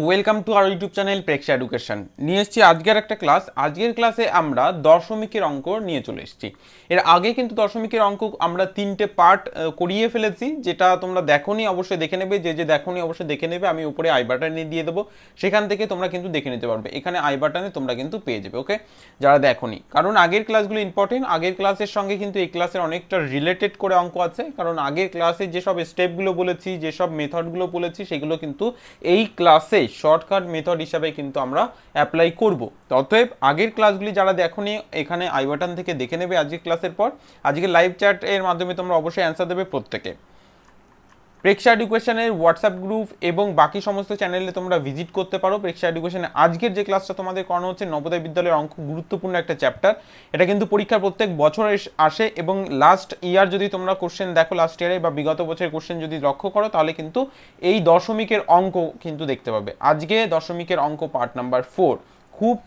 Welcome to our YouTube channel Preksha education. নিয়ে এসেছি আজকের একটা ক্লাস। আজকের ক্লাসে আমরা দশমিকের অঙ্ক নিয়ে চলে এসেছি। এর আগে কিন্তু দশমিকের অঙ্ক আমরা 3টে পার্ট করিয়ে ফেলেছি, যেটা তোমরা দেখোনি অবশ্যই দেখে নেবে। যে দেখোনি অবশ্যই দেখে নেবে, আমি উপরে আই বাটনে দিয়ে দেবো, সেখান থেকে তোমরা কিন্তু দেখে নিতে পারবে। এখানে আই বাটনে তোমরা কিন্তু পেয়ে যাবে, ওকে, যারা দেখোনি। কারণ আগের ক্লাসগুলো ইম্পর্টেন্ট, আগের ক্লাসের সঙ্গে কিন্তু এই ক্লাসের অনেকটা রিলেটেড করে অঙ্ক আছে। কারণ আগের ক্লাসে যেসব স্টেপগুলো বলেছি, যেসব মেথডগুলো বলেছি, সেগুলো কিন্তু এই ক্লাসে শর্টকাট মেথড হিসাবে কিন্তু আমরা অ্যাপ্লাই করব। অতএব আগের ক্লাসগুলি যারা দেখোনি এখানে আই বাটন থেকে দেখে নেবে। আজকের ক্লাসের পর আজকে লাইভ চ্যাট এর মাধ্যমে তোমরা অবশ্যই অ্যান্সার দেবে প্রত্যেকে। প্রেক্ষা এডুকেশনের হোয়াটসঅ্যাপ গ্রুপ এবং বাকি সমস্ত চ্যানেলে তোমরা ভিজিট করতে পারো। প্রেক্ষা এডুকেশনে আজকের যে ক্লাসটা তোমাদের করানো হচ্ছে নবোদয় বিদ্যালয়ের অঙ্ক, গুরুত্বপূর্ণ একটা চ্যাপ্টার। এটা কিন্তু পরীক্ষার প্রত্যেক বছর আসে এবং লাস্ট ইয়ার যদি তোমরা কোশ্চেন দেখো, লাস্ট ইয়ারে বা বিগত বছরের কোশ্চেন যদি লক্ষ্য করো, তাহলে কিন্তু এই দশমিকের অঙ্ক কিন্তু দেখতে পাবে। আজকে দশমিকের অঙ্ক পার্ট নাম্বার 4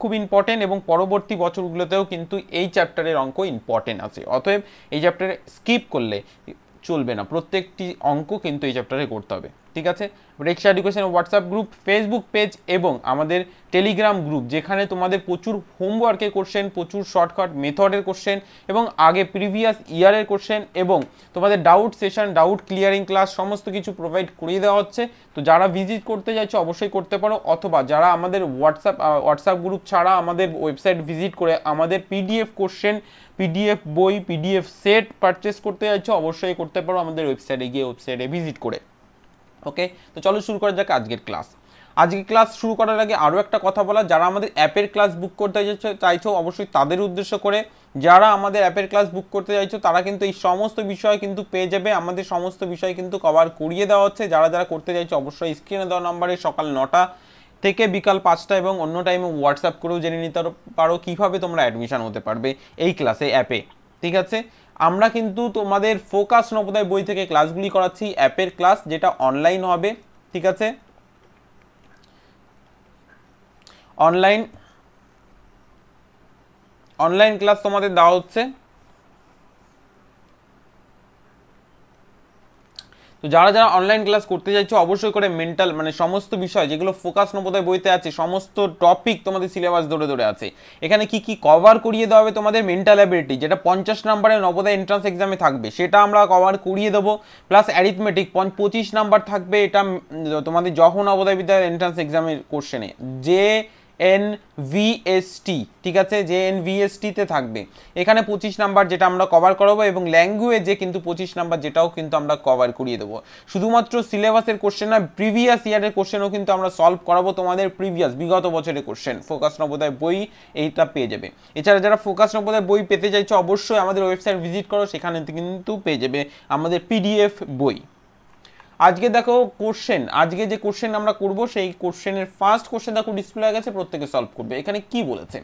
খুব ইম্পর্টেন্ট এবং পরবর্তী বছরগুলোতেও কিন্তু এই চ্যাপ্টারের অঙ্ক ইম্পর্টেন্ট আছে। অতএব এই চ্যাপ্টারে স্কিপ করলে চলবে না, প্রত্যেকটি অঙ্ক কিন্তু এই চ্যাপ্টারে করতে হবে, ঠিক আছে। Preksha education WhatsApp group, Facebook page এবং আমাদের টেলিগ্রাম গ্রুপ, যেখানে তোমাদের প্রচুর হোমওয়ার্কের কোশ্চেন, প্রচুর শর্টকাট মেথডের কোশ্চেন এবং আগে প্রিভিয়াস ইয়ারের কোশ্চেন এবং তোমাদের doubt session, doubt clearing class সমস্ত কিছু প্রোভাইড করিয়ে দেওয়া হচ্ছে। তো যারা ভিজিট করতে চাইছো অবশ্যই করতে পারো, অথবা যারা আমাদের হোয়াটসঅ্যাপ গ্রুপ ছাড়া আমাদের ওয়েবসাইট ভিজিট করে আমাদের পিডিএফ কোশ্চেন, পিডিএফ বই, পিডিএফ সেট পারচেস করতে চাইছো অবশ্যই করতে পারো আমাদের ওয়েবসাইটে গিয়ে, ওয়েবসাইটে ভিজিট করে। ওকে, তো চলো শুরু করা যাক আজকের ক্লাস। আজকের ক্লাস শুরু করার আগে আরও একটা কথা বলা, যারা আমাদের অ্যাপের ক্লাস বুক করতে চাইছো অবশ্যই তাদের উদ্দেশ্য করে, যারা আমাদের অ্যাপের ক্লাস বুক করতে চাইছো তারা কিন্তু এই সমস্ত বিষয় কিন্তু পেয়ে যাবে। আমাদের সমস্ত বিষয় কিন্তু কভার করিয়ে দেওয়া হচ্ছে। যারা যারা করতে চাইছো অবশ্যই স্ক্রিনে দেওয়া নাম্বারে সকাল 9টা থেকে বিকাল 5টা এবং অন্য টাইমে হোয়াটসঅ্যাপ করেও জেনে নিতে পারো কীভাবে তোমরা অ্যাডমিশন হতে পারবে এই ক্লাসে, অ্যাপে, ঠিক আছে। আমরা কিন্তু তোমাদের ফোকাস নবোদয় বই থেকে ক্লাসগুলি করাচ্ছি, অ্যাপের ক্লাস যেটা অনলাইন হবে, ঠিক আছে। অনলাইন ক্লাস তোমাদের দেওয়া হচ্ছে। তো যারা যারা অনলাইন ক্লাস করতে চাইছো অবশ্যই করে মেন্টাল মানে সমস্ত বিষয় যেগুলো ফোকাস নবোদয় বইতে আছে, সমস্ত টপিক তোমাদের সিলেবাস ধরে ধরে আছে। এখানে কি কি কভার করিয়ে দেওয়া হবে, তোমাদের মেন্টাল অ্যাবিলিটি যেটা 50 নম্বরের নবোদয় এন্ট্রান্স এক্সামে থাকবে সেটা আমরা কভার করিয়ে দেবো। প্লাস অ্যারিথমেটিক 25 নাম্বার থাকবে, এটা তোমাদের যখন নবোদয় বিদ্যালয়ের এন্ট্রান্স এক্সামের কোশ্চেনে JNVST, ঠিক আছে, JNVST-তে থাকবে। এখানে 25 নাম্বার যেটা আমরা কভার করাবো এবং ল্যাঙ্গুয়েজে কিন্তু 25 নাম্বার যেটাও কিন্তু আমরা কভার করিয়ে দেবো। শুধুমাত্র সিলেবাসের কোশ্চেন না, প্রিভিয়াস ইয়ারের কোশ্চেনও কিন্তু আমরা সলভ করাবো। তোমাদের বিগত বছরের কোশ্চেন ফোকাস নবোদয় বই এইটা পেয়ে যাবে। এছাড়া যারা ফোকাস নবোদয় বই পেতে চাইছো অবশ্যই আমাদের ওয়েবসাইট ভিজিট করো, সেখানে কিন্তু পেয়ে যাবে আমাদের পিডিএফ বই। আজকে দেখো কোশ্চেন, আজকে যে কোশ্চেন আমরা করব সেই কোশ্চেনের ফার্স্ট কোশ্চেন দেখো ডিসপ্লে হয়ে গেছে, প্রত্যেকে সলভ করবে। এখানে কি বলেছে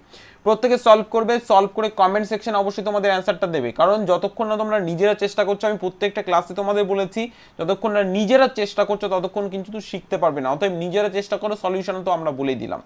প্রত্যেকে সলভ করবে, সলভ করে কমেন্ট সেকশন অবশ্যই তোমাদের অ্যান্সারটা দেবে। কারণ যতক্ষণ না তোমরা নিজেরা চেষ্টা করছো, আমি প্রত্যেকটা ক্লাসে তোমাদের বলেছি, যতক্ষণ না নিজেরা চেষ্টা করছো ততক্ষণ কিন্তু শিখতে পারবে না। অতএব নিজেরা চেষ্টা করো, সলিউশন তো আমরা বলেই দিলাম।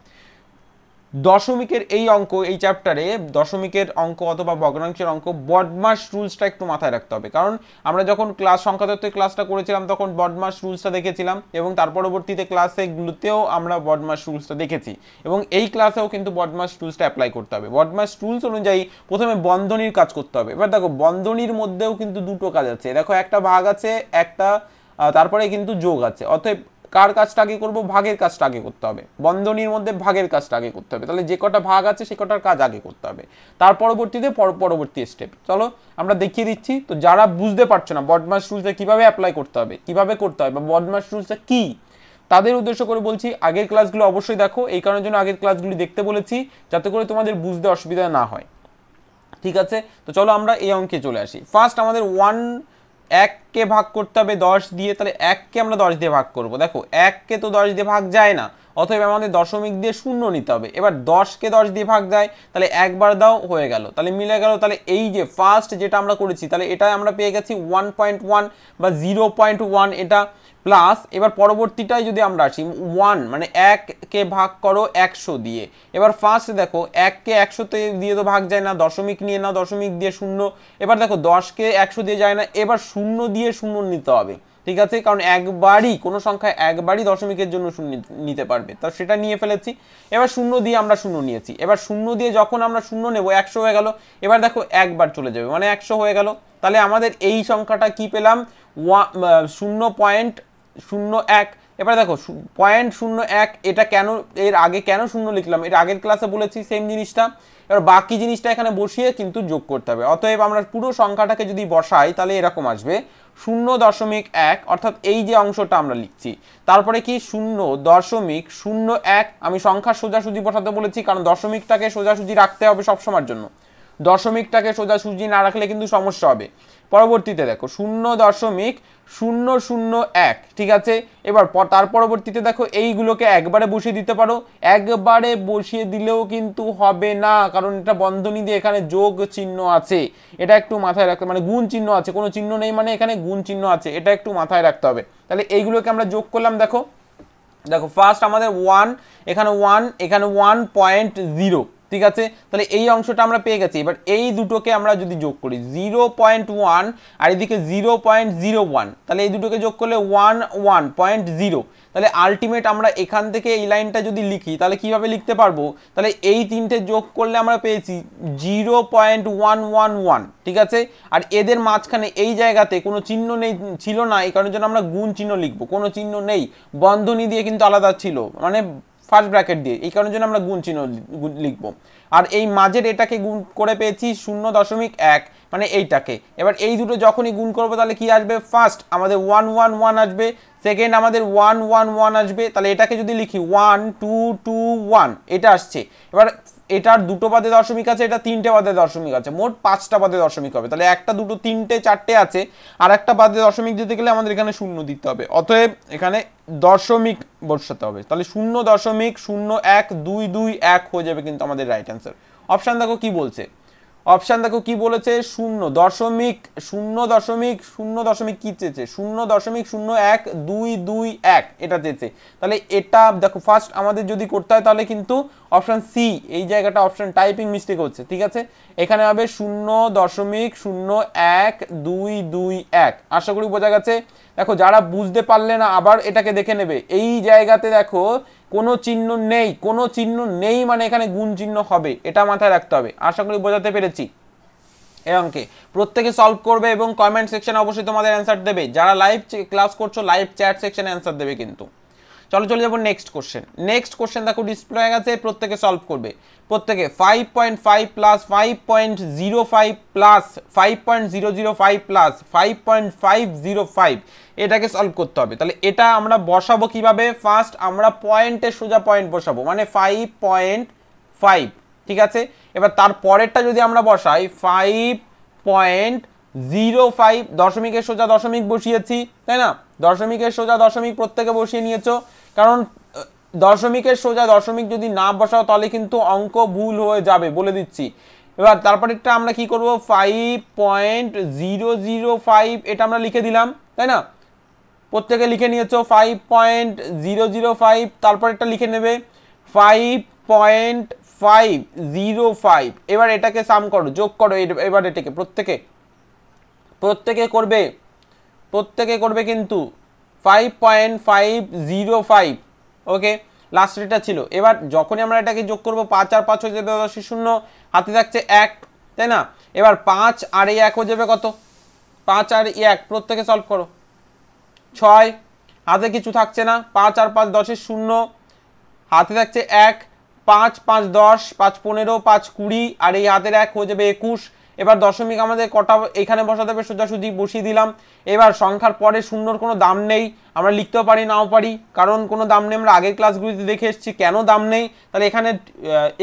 দশমিকের এই অঙ্ক, এই চ্যাপ্টারে দশমিকের অঙ্ক অথবা ভগ্নাংশের অঙ্ক বডমাস রুলসটা একটু মাথায় রাখতে হবে। কারণ আমরা যখন সংখ্যাতত্ত্বের ক্লাসটা করেছিলাম তখন বডমাস রুলসটা দেখেছিলাম এবং তার পরবর্তীতে ক্লাসেগুলোতেও আমরা বডমাস রুলসটা দেখেছি এবং এই ক্লাসেও কিন্তু বডমাস রুলসটা অ্যাপ্লাই করতে হবে। বডমাস রুলস অনুযায়ী প্রথমে বন্ধনীর কাজ করতে হবে। এবার দেখো বন্ধনীর মধ্যেও কিন্তু দুটো কাজ আছে, দেখো একটা ভাগ আছে, একটা তারপরে কিন্তু যোগ আছে। অতএব কার কাজটা আগে করবো, ভাগের কাজটা আগে করতে হবে। বন্ধনীর মধ্যে ভাগের কাজটা আগে করতে হবে, তাহলে যে কটা ভাগ আছে সে কটার কাজ আগে করতে হবে, তার পরবর্তীতে পরবর্তী স্টেপ। চলো আমরা দেখিয়ে দিচ্ছি। তো যারা বুঝতে পারছো না বডমাস রুলসটা কিভাবে অ্যাপ্লাই করতে হবে, কিভাবে করতে হবে বা বডমাস রুলসটা কি, তাদের উদ্দেশ্য করে বলছি আগের ক্লাসগুলো অবশ্যই দেখো। এই কারণের জন্য আগের ক্লাসগুলি দেখতে বলেছি, যাতে করে তোমাদের বুঝতে অসুবিধা না হয়, ঠিক আছে। তো চলো আমরা এই অঙ্কে চলে আসি। ফার্স্ট আমাদের 1কে ভাগ করতে হবে 10 দিয়ে, তাহলে 1কে আমরা 10 দিয়ে ভাগ করব। দেখো 1কে তো 10 দিয়ে ভাগ যায় না, অতএব আমাদের দশমিক দিয়ে শূন্য নিতে হবে। এবার 10কে 10 দিয়ে ভাগ যায়, তাহলে একবার দাও হয়ে গেল, তাহলে মিলে গেল। তাহলে এই যে ফার্স্ট যেটা আমরা করেছি তাহলে এটা আমরা পেয়ে গেছি 1.1 বা 0.1 এটা প্লাস। এবার পরবর্তীটাই যদি আমরা আসি 1 মানে 1কে ভাগ করো 100 দিয়ে। এবার ফার্স্ট দেখো 1কে 100 দিয়ে তো ভাগ যায় না, দশমিক নিয়ে নাও, দশমিক দিয়ে শূন্য। এবার দেখো 10কে 100 দিয়ে যায় না, এবার শূন্য দিয়ে শূন্য নিতে হবে। ঠিক আছে, কারণ একবারই কোনো সংখ্যা একবারই দশমিকের জন্য শূন্য নিতে পারবে, তা সেটা নিয়ে ফেলেছি। এবার শূন্য দিয়ে আমরা শূন্য নিয়েছি, এবার শূন্য দিয়ে যখন আমরা শূন্য নেব 100 হয়ে গেল। এবার দেখো একবার চলে যাবে মানে 100 হয়ে গেল। তাহলে আমাদের এই সংখ্যাটা কি পেলাম, 0.01। এবার দেখো 0.01, এটা কেন এর আগে কেন শূন্য লিখলাম, এর আগের ক্লাসে বলেছি সেম জিনিসটা। এবার বাকি জিনিসটা এখানে বসিয়ে কিন্তু যোগ করতে হবে। অতএব আমরা পুরো সংখ্যাটাকে যদি বসাই তাহলে এরকম আসবে 0.1, অর্থাৎ এই যে অংশটা আমরা লিখছি। তারপরে কি 0.01, আমি সংখ্যার সোজাসুজি বসাতে বলেছি, কারণ দশমিকটাকে সোজাসুজি রাখতে হবে সবসময়ের জন্য। দশমিকটাকে সোজাসুজি না রাখলে কিন্তু সমস্যা হবে। পরবর্তীতে দেখো 0.001, ঠিক আছে। এবার তার পরবর্তীতে দেখো এইগুলোকে একবারে বসিয়ে দিতে পারো, একবারে বসিয়ে দিলেও কিন্তু হবে না, কারণ এটা বন্ধনী দিয়ে এখানে যোগ চিহ্ন আছে, এটা একটু মাথায় রাখতে, মানে গুণ চিহ্ন আছে, কোনো চিহ্ন নেই মানে এখানে গুণ চিহ্ন আছে, এটা একটু মাথায় রাখতে হবে। তাহলে এইগুলোকে আমরা যোগ করলাম, দেখো দেখো ফার্স্ট আমাদের 1, এখানে 1, এখানে 1.0, ঠিক আছে। তাহলে এই অংশটা আমরা পেয়ে গেছি। এবার এই দুটোকে আমরা যদি যোগ করি 0.1 আর এদিকে 0.01, তাহলে এই দুটোকে যোগ করলে 1.0। তাহলে আলটিমেট আমরা এখান থেকে এই লাইনটা যদি লিখি তাহলে কিভাবে লিখতে পারবো, তাহলে এই তিনটে যোগ করলে আমরা পেয়েছি 0.111, ঠিক আছে। আর এদের মাঝখানে এই জায়গাতে কোনো চিহ্ন নেই, ছিল না, এই কারণের জন্য আমরা গুণ চিহ্ন লিখবো, কোনো চিহ্ন নেই, বন্ধনী দিয়ে কিন্তু আলাদা ছিল, মানে ফার্স্ট ব্র্যাকেট দিয়ে, এই কারণের জন্য আমরা গুণ চিহ্ন লিখবো। আর এই মাঝের এটাকে গুণ করে পেয়েছি 0.1, মানে এইটাকে। এবার এই দুটো যখনই গুণ করবো তাহলে কি আসবে, ফার্স্ট আমাদের 111 আসবে, সেকেন্ড আমাদের 111 আসবে। তাহলে এটাকে যদি লিখি 1221, এটা আসছে। এবার এটার দুটো বাদে দশমিক আছে, এটা তিনটে বাদে দশমিক আছে, মোট 5টা বাদে দশমিক হবে। তাহলে একটা, দুটো, তিনটে, চারটে আছে, আর একটা বাদে দশমিক দিতে গেলে আমাদের এখানে শূন্য দিতে হবে। অতএব এখানে দশমিক বসাতে হবে, তাহলে 0.012221 হয়ে যাবে কিন্তু আমাদের রাইট অ্যান্সার। অপশান দেখো কি বলছে, অপশান দেখো কি বলেছে, 0.0.0 কি চেয়েছে, 0.01221 এটা চেয়েছে। তাহলে এটা দেখো ফার্স্ট আমাদের যদি করতে হয় তাহলে কিন্তু অপশান সি, এই জায়গাটা অপশান টাইপিং মিস্টেক হচ্ছে, ঠিক আছে। এখানে হবে 0.01221। আশা করি বোঝা গেছে। দেখো যারা বুঝতে পারলে না আবার এটাকে দেখে নেবে, এই জায়গাতে দেখো কোনো চিহ্ন নেই, কোনো চিহ্ন নেই মানে এখানে গুণ চিহ্ন হবে, এটা মাথায় রাখতে হবে। আশা করি বোঝাতে পেরেছি। এই অঙ্কে প্রত্যেকে সলভ করবে এবং কমেন্ট সেকশনে অবশ্যই তোমাদের অ্যান্সার দেবে। যারা লাইভ ক্লাস করছো লাইভ চ্যাট সেকশনে অ্যান্সার দেবে কিন্তু। চলো চলে যাবো নেক্সট কোশ্চেন। নেক্সট কোশ্চেন দেখো ডিসপ্লে হয়ে গেছে, প্রত্যেকে সলভ করবে। প্রত্যেকে 5.5 প্লাস 5.05 প্লাস 5.005 প্লাস 5.505 এটাকে সলভ করতে হবে। তাহলে এটা আমরা বসাবো কিভাবে, ফার্স্ট আমরা পয়েন্টে সোজা পয়েন্ট বসাবো, মানে 5.5, ঠিক আছে। এবার তার পরেরটা যদি আমরা বসাই 5.05, দশমিকের সোজা দশমিক বসিয়েছি, তাই না, দশমিকের সোজা দশমিক প্রত্যেকে বসিয়ে নিয়েছো, কারণ দশমিকের সোজা দশমিক যদি না বসাও তাহলে কিন্তু অঙ্ক ভুল হয়ে যাবে, বলে দিচ্ছি। এবার তারপরেরটা আমরা কি করব, 5.005 এটা আমরা লিখে দিলাম, তাই না, প্রত্যেকে লিখে নিয়েছো 5.005। তারপরেরটা লিখে নেবে 5.505। এবার এটাকে সাম করো, যোগ করো, এবার এটাকে প্রত্যেকে করবে কিন্তু 5.505, ওকে, লাস্ট এটা ছিল। এবার যখনই আমরা এটাকে যোগ করব 5 আর 5 হয়ে যাবে 0, হাতে থাকছে 1, তাই না। এবার 5 আর 1 হয়ে যাবে কত, 5 আর 1, প্রত্যেকে সলভ করো, 6, হাতে কিছু থাকছে না, 5 আর 5 10 0, হাতে থাকছে 1, 5 5 10, 5 15, 5 20, আর এই হাতের 1 হয়ে যাবে 21। এবার দশমিক আমাদের কটা এখানে বসাতে হবে, সোজাসুজি বসিয়ে দিলাম। এবার সংখ্যার পরে শূন্যর কোনো দাম নেই, আমরা লিখতেও পারি নাও পারি, কারণ কোনো দাম নেই, আমরা আগের ক্লাসগুলিতে দেখে এসেছি কেন দাম নেই। তাহলে এখানে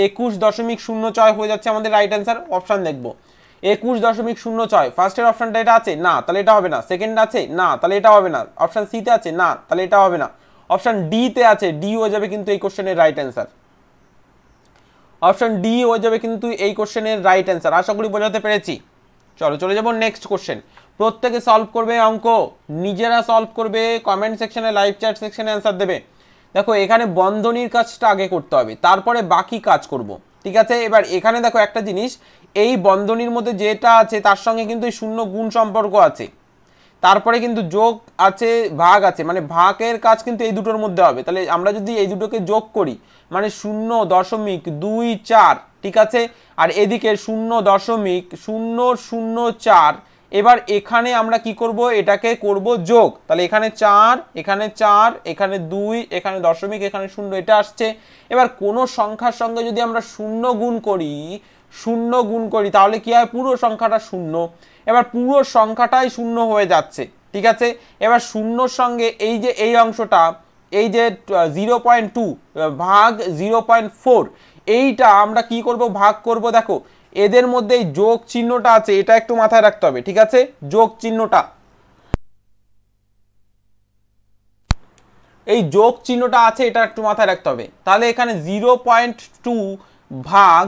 21.06 হয়ে যাচ্ছে আমাদের রাইট অ্যান্সার। অপশান দেখবো 21.06, ফার্স্টের অপশানটা এটা আছে না, তাহলে এটা হবে না, সেকেন্ড আছে না, তাহলে এটা হবে না, অপশান সিতে আছে না, তাহলে এটা হবে না, অপশান ডিতে আছে, ডি হয়ে যাবে কিন্তু এই কোশ্চেনের রাইট অ্যান্সার। অপশন ডি হয়ে যাবে কিন্তু এই কোশ্চেনের রাইট অ্যান্সার। আশা করি বোঝাতে পেরেছি। চলো চলে যাবো নেক্সট কোশ্চেন। প্রত্যেকে সলভ করবে অঙ্ক, নিজেরা সলভ করবে, কমেন্ট সেকশনে লাইভ চ্যাট সেকশনে অ্যান্সার দেবে। দেখো এখানে বন্ধনীর কাজটা আগে করতে হবে, তারপরে বাকি কাজ করব, ঠিক আছে। এবার এখানে দেখো একটা জিনিস, এই বন্ধনীর মধ্যে যেটা আছে তার সঙ্গে কিন্তু এই শূন্য গুণ সম্পর্ক আছে, তারপরে কিন্তু যোগ আছে, ভাগ আছে, মানে ভাগের কাজ কিন্তু এই দুটোর মধ্যে হবে। তাহলে আমরা যদি এই দুটোকে যোগ করি মানে 0.24, ঠিক আছে, আর এদিকে 0.004। এবার এখানে আমরা কি করব, এটাকে করব যোগ। তাহলে এখানে 4, এখানে 4, এখানে 2, এখানে দশমিক, এখানে 0, এটা আসছে। এবার কোনো সংখ্যার সঙ্গে যদি আমরা 0 গুণ করি তাহলে কি হয়, পুরো সংখ্যাটা 0। এবার পুরো সংখ্যাটাই 0 হয়ে যাচ্ছে, ঠিক আছে। এবার 0-র সঙ্গে এই যে এই অংশটা, এই যে 0.2 ভাগ 0.4, এইটা আমরা কি করব, ভাগ করব। দেখো এদের মধ্যে এই যোগ চিহ্নটা আছে, এটা একটু মাথায় রাখতে হবে, ঠিক আছে। যোগ চিহ্নটা, এই যোগ চিহ্নটা আছে, এটা একটু মাথায় রাখতে হবে। তাহলে এখানে 0.2 ভাগ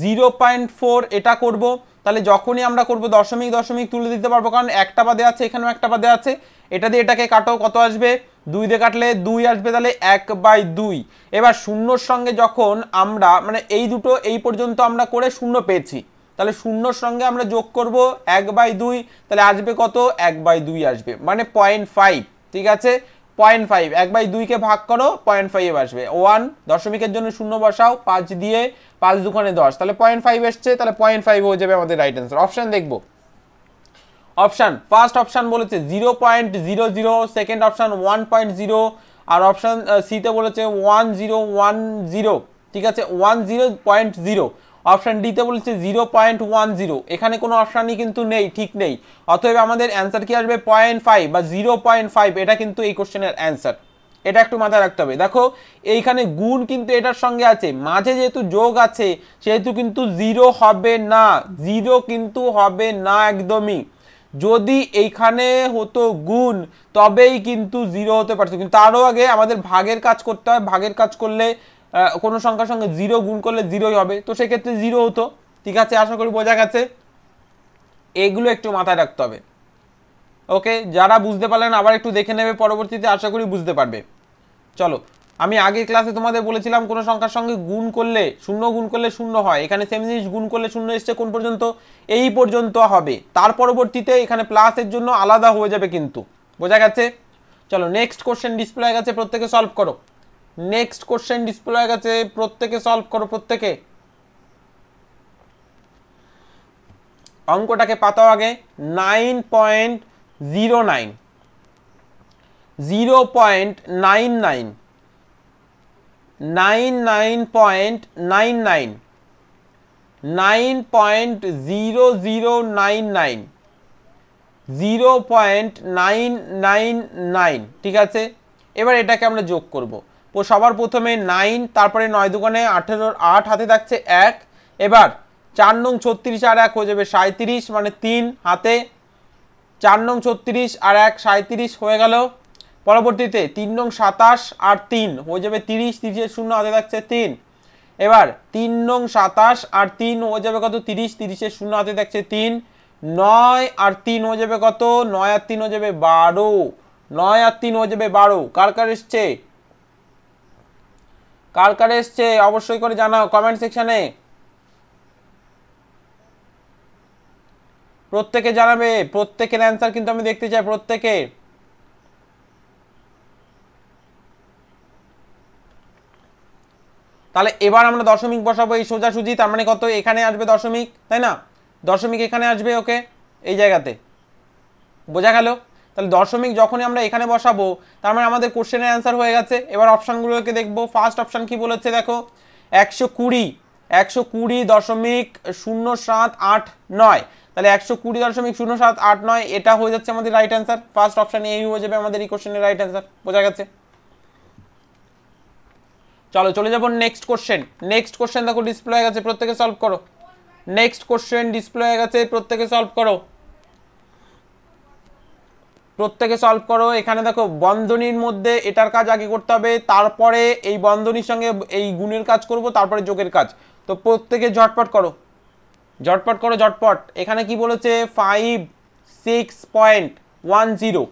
0.4 এটা করব। তাহলে যখনই আমরা করব দশমিক দশমিক তুলে দিতে পারবো, কারণ একটা বাদে আছে, এখানেও একটা বাদে আছে। এটা দিয়ে এটাকে কাটো, কত আসবে, 2 দিয়ে কাটলে 2 আসবে, তাহলে 1/2। এবার 0-র সঙ্গে যখন আমরা মানে এই দুটো এই পর্যন্ত আমরা করে 0 পেয়েছি, তাহলে 0-র সঙ্গে আমরা যোগ করব 1/2, তাহলে আসবে কত, 1/2 আসবে, মানে 0.5, ঠিক আছে। 0.5, 1/2-কে ভাগ করো, 0.5 আসবে। 1 দশমিকের জন্য 0 বসাও, 5 দিয়ে 5 দুগুণে 10, তাহলে 0.5 এসছে, তাহলে 0.5 হয়ে যাবে আমাদের রাইট অ্যান্সার। অপশন দেখবো, অপশন ফার্স্ট অপশন বলেছে 0.00, সেকেন্ড অপশন 1.0, আর অপশন সিতে বলেছে 1010, ঠিক আছে, 10.0। অপশন ডিতে বলেছে 0.10, এখানে কোনো অপশানই কিন্তু নেই, ঠিক নেই। অতএব আমাদের অ্যান্সার কি আসবে, 0.5 বা 0.5, এটা কিন্তু এই কোশ্চেনের অ্যান্সার। এটা একটু মাথায় রাখতে হবে। দেখো এইখানে গুণ কিন্তু এটার সঙ্গে আছে, মাঝে যেহেতু যোগ আছে সেহেতু কিন্তু 0 হবে না, 0 কিন্তু হবে না একদমই। যদি এইখানে হতো গুণ তবেই কিন্তু 0 হতে পারতো, কিন্তু তারও আগে আমাদের ভাগের কাজ করতে হয়। ভাগের কাজ করলে কোনো সংখ্যার সঙ্গে 0 গুণ করলে 0ই হবে, তো সেক্ষেত্রে 0 হতো, ঠিক আছে। আশা করি বোঝা গেছে, এগুলো একটু মাথায় রাখতে হবে। ওকে, যারা বুঝতে পারলেন আবার একটু দেখে নেবে পরবর্তীতে, আশা করি বুঝতে পারবে। চলো, আমি আগের ক্লাসে তোমাদের বলেছিলাম কোনো সংখ্যার সঙ্গে গুণ করলে 0 গুণ করলে 0 হয়। এখানে সেম জিনিস, গুণ করলে 0 এসছে কোন পর্যন্ত, এই পর্যন্ত হবে। তার পরবর্তীতে এখানে প্লাসের জন্য আলাদা হয়ে যাবে, কিন্তু বোঝা গেছে। চলো নেক্সট কোশ্চেন ডিসপ্লে হয়ে গেছে, প্রত্যেকে সলভ করো। নেক্সট কোশ্চেন ডিসপ্লে হয়ে গেছে, প্রত্যেকে সলভ করো, প্রত্যেকে। অঙ্কটাকে পাতাও আগে। 9.09, 0.99, 99.99, 9.0099, 0.999, ঠিক আছে। এবার এটাকে আমরা যোগ করব। সবার প্রথমে 9, তারপরে 9 দুগুণে 18, 8 হাতে থাকছে 1। এবার 4 নং 36 আর 1 হয়ে যাবে 37, মানে 3 হাতে, 4 নং 36 আর 1 37 হয়ে গেল। পরবর্তীতে 3 নং 27 আর 3 হয়ে যাবে 30, 30-এর 0 হাতে থাকছে 3। এবার 3 নং 27 আর 3 হয়ে যাবে কত, 30, 30-এর 0 হাতে থাকছে 3। 9 আর 3 হয়ে যাবে কত, 9 আর 3 হয়ে যাবে 12, 9 আর 3 হয়ে যাবে 12। কার কার এসছে, কার কার এসছে অবশ্যই করে জানাও কমেন্ট সেকশনে, প্রত্যেকে জানাবে। প্রত্যেকের অ্যান্সার কিন্তু আমি দেখতে চাই, প্রত্যেকে। তাহলে এবার আমরা দশমিক বসাবো এই সোজাসুজি, তার মানে কত, এখানে আসবে দশমিক, তাই না, দশমিক এখানে আসবে, ওকে, এই জায়গাতে, বোঝা গেল। তাহলে দশমিক যখনই আমরা এখানে বসাবো তার মানে আমাদের কোশ্চেনের অ্যান্সার হয়ে গেছে। এবার অপশানগুলোকে দেখবো। ফার্স্ট অপশান কি বলেছে দেখো, 120.0789, তাহলে 120.0789, এটা হয়ে যাচ্ছে আমাদের রাইট অ্যান্সার। ফার্স্ট অপশান এই হয়ে যাবে আমাদের এই কোশ্চেনের রাইট অ্যান্সার, বোঝা গেছে। চলো চলে যাবো নেক্সট কোশ্চেন। নেক্সট কোশ্চেন দেখো ডিসপ্লে হয়ে গেছে, প্রত্যেকে সলভ করো। নেক্সট কোশ্চেন ডিসপ্লে হয়ে গেছে, প্রত্যেকে সলভ করো, প্রত্যেকে সলভ করো। এখানে দেখো বন্ধনীর মধ্যে এটার কাজ আগে করতে হবে, তারপরে এই বন্ধনীর সঙ্গে এই গুণের কাজ করব, তারপরে যোগের কাজ। তো প্রত্যেকে ঝটপট করো, ঝটপট করো, ঝটপট। এখানে কি বলেছে, 56.10।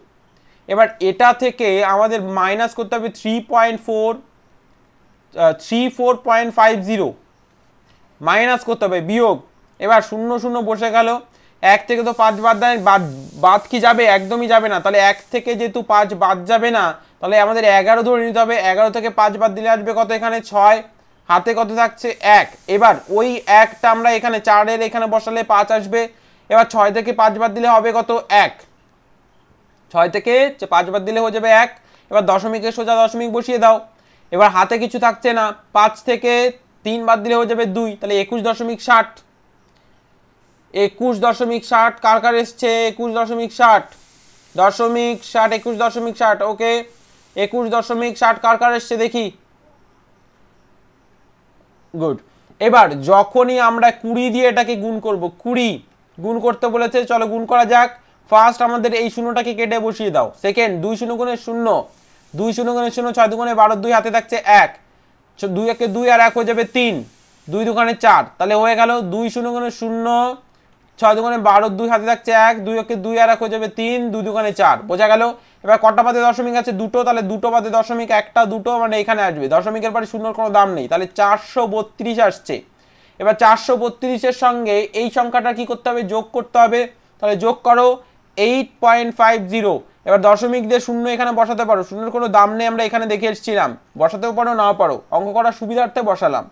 এবার এটা থেকে আমাদের মাইনাস করতে হবে 34.50, মাইনাস করতে হবে, বিয়োগ। এবার 0 0 বসে গেল। এক থেকে তো 5 বাদ দেয়, বাদ কি যাবে? একদমই যাবে না। তাহলে 1 থেকে যেহেতু 5 বাদ যাবে না, তাহলে আমাদের 11 ধরে নিতে হবে। 11 থেকে 5 বাদ দিলে আসবে কত? এখানে 6, হাতে কত থাকছে? 1। এবার ওই 1টা আমরা এখানে 4 এর এখানে বসালে 5 আসবে। এবার 6 থেকে 5 বাদ দিলে হবে কত? 1। 6 থেকে 5 বাদ দিলে হয়ে যাবে 1। এবার দশমিকের সোজা দশমিক বসিয়ে দাও। এবার হাতে কিছু থাকছে না, 5 থেকে 3 বাদ দিলে হয়ে যাবে 2, তাহলে 21.60। 21.60 কার কার এসছে? 21.60 21.60 ওকে। 21.60 কার কার এসছে দেখি। গুড। এবার যখনই আমরা 20 দিয়ে এটাকে গুণ করব, 20 গুণ করতে বলেছে, চলো গুণ করা যাক। ফার্স্ট আমাদের এই শূন্যটাকে কেটে বসিয়ে দাও। সেকেন্ড 2 0 গুণে 0, 2 0 গুণে 0, 6 2 গুণে 12, 2 হাতে থাকছে 1, 2 একে 2 আর 1 হয়ে যাবে 3, 2 2 গুণে 4, তাহলে হয়ে গেল 2 0 গুণে 0, 6 2 গুণে 12, 2 হাতে থাকছে 1, 2 একে 2 আর 1 হয়ে যাবে 3, 2 2 গুণে 4। বোঝা গেল? এবার কটা বাদে দশমিক আছে? দুটো, তাহলে দুটো বাদে দশমিক একটা, দুটো মানে এখানে আসবে। দশমিকের পরে শূন্যর কোনো দাম নেই, তাহলে 432 আসছে। এবার 432-এর সঙ্গে এই সংখ্যাটা কি করতে হবে? যোগ করতে হবে। তাহলে যোগ করো 8.50। এবার দশমিক দিয়ে শূন্য এখানে বসাতে পারো, শূন্যের কোনো দাম নেই, আমরা এখানে দেখে এসেছিলাম। বসাতেও পারো, নাও পারো, অঙ্ক করার সুবিধার্থে বসালাম।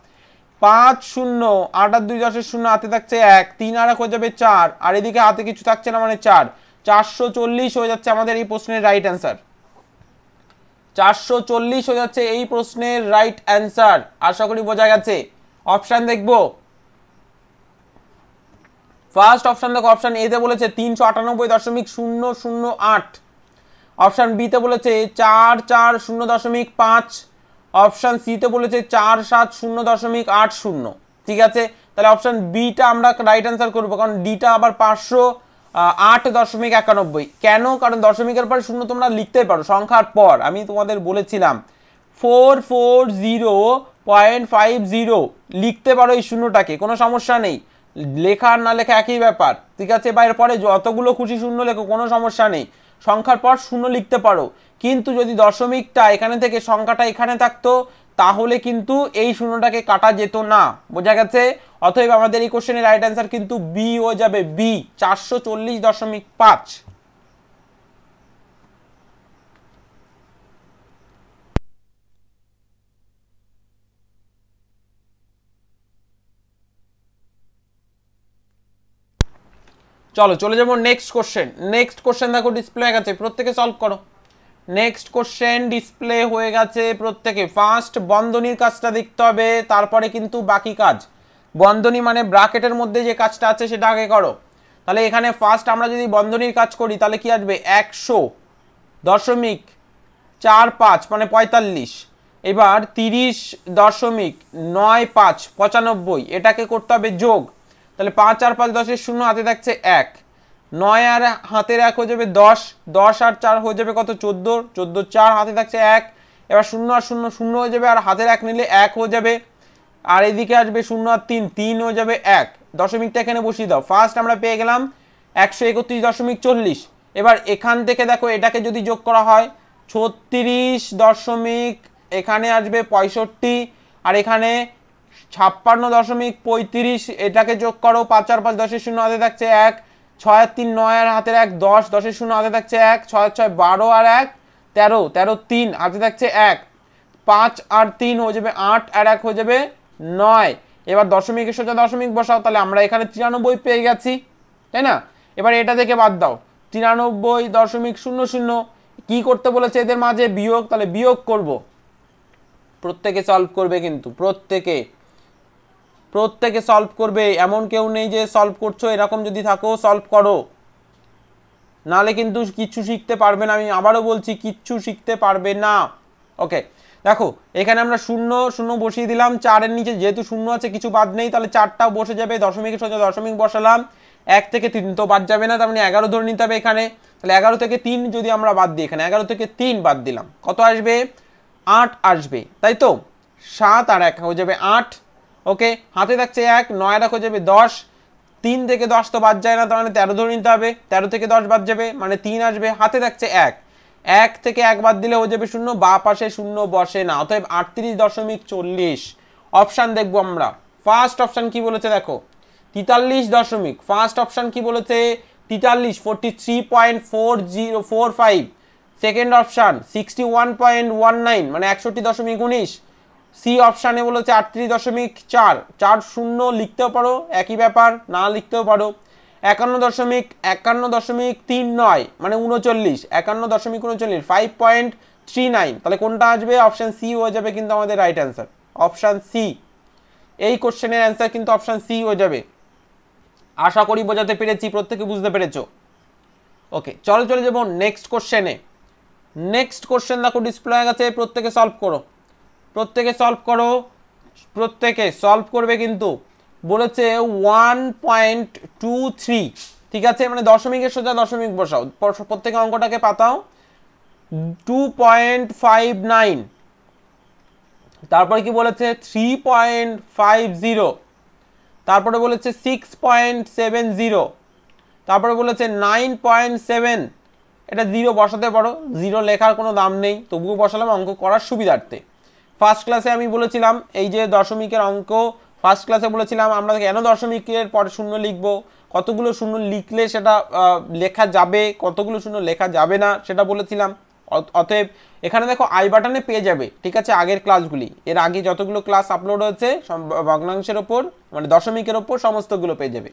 5 0 8 আর 2 10 0, হাতে থাকছে 1, 3 আর 1 হয়ে যাবে 4, আর এদিকে হাতে কিছু থাকছে না মানে 4, 440 হয়ে যাচ্ছে আমাদের এই প্রশ্নের রাইট অ্যান্সার। 440 হয়ে যাচ্ছে এই প্রশ্নের রাইট অ্যান্সার। আশা করি বোঝা গেছে। অপশন দেখবো। ফার্স্ট অপশন দেখো, অপশন এ তে বলেছে 398.008, অপশন বি তে বলেছে 440.5, অপশন সি তে বলেছে 470.80। ঠিক আছে, তাহলে অপশন বিটা আমরা রাইট অ্যান্সার করবো, কারণ ডিটা আবার 508.91। কেন? কারণ দশমিকের পরে শূন্য তোমরা লিখতে পারো সংখ্যার পর, আমি তোমাদের বলেছিলাম 440.50 লিখতে পারো এই শূন্যটাকে, কোনো সমস্যা নেই। লেখা আর না লেখা একই ব্যাপার। ঠিক আছে, বা এরপরে যতগুলো খুশি শূন্য লেখো, কোনো সমস্যা নেই। সংখ্যার পর শূন্য লিখতে পারো, কিন্তু যদি দশমিকটা এখানে থেকে সংখ্যাটা এখানে থাকতো, তাহলে কিন্তু এই শূন্যটাকে কাটা যেত না। বোঝা গেছে? অতএব আমাদের এই কোশ্চেনের রাইট অ্যান্সার কিন্তু বি হয়ে যাবে, বি 440.5। চলো চলে যাবো নেক্সট কোশ্চেন। নেক্সট কোশ্চেন দেখো ডিসপ্লে হয়ে গেছে, প্রত্যেকে সলভ করো। নেক্সট কোশ্চেন ডিসপ্লে হয়ে গেছে প্রত্যেকে। ফার্স্ট বন্ধনীর কাজটা দেখতে হবে, তারপরে কিন্তু বাকি কাজ। বন্ধনী মানে ব্র্যাকেটের মধ্যে যে কাজটা আছে সেটা আগে করো। তাহলে এখানে ফার্স্ট আমরা যদি বন্ধনীর কাজ করি, তাহলে কি আসবে? 100.45 মানে 45। এবার 30.95 95, এটাকে করতে হবে যোগ। তাহলে 5 আর 5 10 0, হাতে থাকছে 1, 9 আর হাতের 1 হয়ে যাবে 10, 10 আর 4 হয়ে যাবে কত? 14, 14 4 হাতে থাকছে 1। এবার 0 আর 0 0 হয়ে যাবে, আর হাতের 1 নিলে 1 হয়ে যাবে, আর এদিকে আসবে 0 আর 3 3 হয়ে যাবে 1। দশমিকটা এখানে বসিয়ে দাও। ফার্স্ট আমরা পেয়ে গেলাম 131.40। এবার এখান থেকে দেখো এটাকে যদি যোগ করা হয় 36 দশমিক, এখানে আসবে 65, আর এখানে 56.35, এটাকে যোগ করো। 5 আর 5 10 0, হাতে থাকছে 1, 6 আর 3 9 আর হাতের 1 10, 10 0 হাতে থাকছে 1, 6 আর 6 12 আর 1 13, 13 3 হাতে থাকছে 1, 5 আর 3 হয়ে যাবে 8, আর 1 হয়ে যাবে 9। এবার দশমিকের সোজা দশমিক বসাও, তাহলে আমরা এখানে 93 পেয়ে গেছি, তাই না? এবার এটা থেকে বাদ দাও 93.00। কি করতে বলেছে এদের মাঝে? বিয়োগ। তাহলে বিয়োগ করব। প্রত্যেকে সলভ করবে, কিন্তু প্রত্যেকে সলভ করবে, এমন কেউ নেই যে সলভ করছো, এরকম যদি থাকো সলভ করো, নালে কিন্তু কিচ্ছু শিখতে পারবে না। আমি আবারও বলছি, কিচ্ছু শিখতে পারবে না। ওকে, দেখো এখানে আমরা 0 0 বসিয়ে দিলাম। 4 এর নিচে যেহেতু 0 আছে, কিছু বাদ নেই, তাহলে 4টাও বসে যাবে। দশমিকের সোজা দশমিক বসালাম। 1 থেকে 3 তো বাদ যাবে না, তার মানে 11 ধরে নিতে হবে এখানে। তাহলে 11 থেকে 3 যদি আমরা বাদ দিই, এখানে 11 থেকে 3 বাদ দিলাম, কত আসবে? 8 আসবে, তাই তো? 7 আর 1 হয়ে যাবে 8। ওকে, হাতে থাকছে 1, 9 আর 1 হয়ে যাবে 10, 3 থেকে 10 তো বাদ যায় না, তার মানে 13 ধরে নিতে হবে। 13 থেকে 10 বাদ যাবে মানে 3 আসবে, হাতে থাকছে 1, 1 থেকে 1 বাদ দিলে হয়ে যাবে 0, বা পাশে 0 বসে না, অতএব 38.40। অপশান দেখবো আমরা। ফার্স্ট অপশান কি বলেছে দেখো, 43 ফার্স্ট অপশন কি বলেছে 43 43.4045 সেকেন্ড অপশন 61.19 মানে 61.19 সি অপশানে বলেছে 38.4 লিখতেও পারো একই ব্যাপার না লিখতেও পারো 51.39 মানে 39 51.39 5.39 তাহলে কোনটা আসবে অপশন সি হয়ে যাবে কিন্তু আমাদের রাইট অ্যান্সার অপশন সি এই কোশ্চেনের অ্যান্সার কিন্তু অপশন সি হয়ে যাবে আশা করি বোঝাতে পেরেছি প্রত্যেকে বুঝতে পেরেছো ওকে চলে যাবো নেক্সট কোশ্চেনে নেক্সট কোশ্চেন দেখো ডিসপ্লে হয়ে গেছে প্রত্যেকে সলভ করবে কিন্তু বলেছে 1.23 ঠিক আছে মানে দশমিকের সোজা দশমিক বসাও প্রত্যেকে অঙ্কটাকে পাতাও 2.59 তারপরে কি বলেছে 3.50 তারপরে বলেছে 6.70 তারপরে বলেছে 9.7 এটা 0 বসাতে পারো 0 লেখার কোনো দাম নেই তবুও বসালাম অঙ্ক করার সুবিধার্থে ফার্স্ট ক্লাসে আমি বলেছিলাম এই যে দশমিকের অঙ্ক ফার্স্ট ক্লাসে বলেছিলাম আমরা কেন দশমিকের পরে শূন্য লিখব কতগুলো শূন্য লিখলে সেটা লেখা যাবে কতগুলো শূন্য লেখা যাবে না সেটা বলেছিলাম অতএব এখানে দেখো আই বাটনে পেয়ে যাবে ঠিক আছে আগের ক্লাসগুলি এর আগে যতগুলো ক্লাস আপলোড হয়েছে ভগ্নাংশের ওপর মানে দশমিকের ওপর সমস্তগুলো পেয়ে যাবে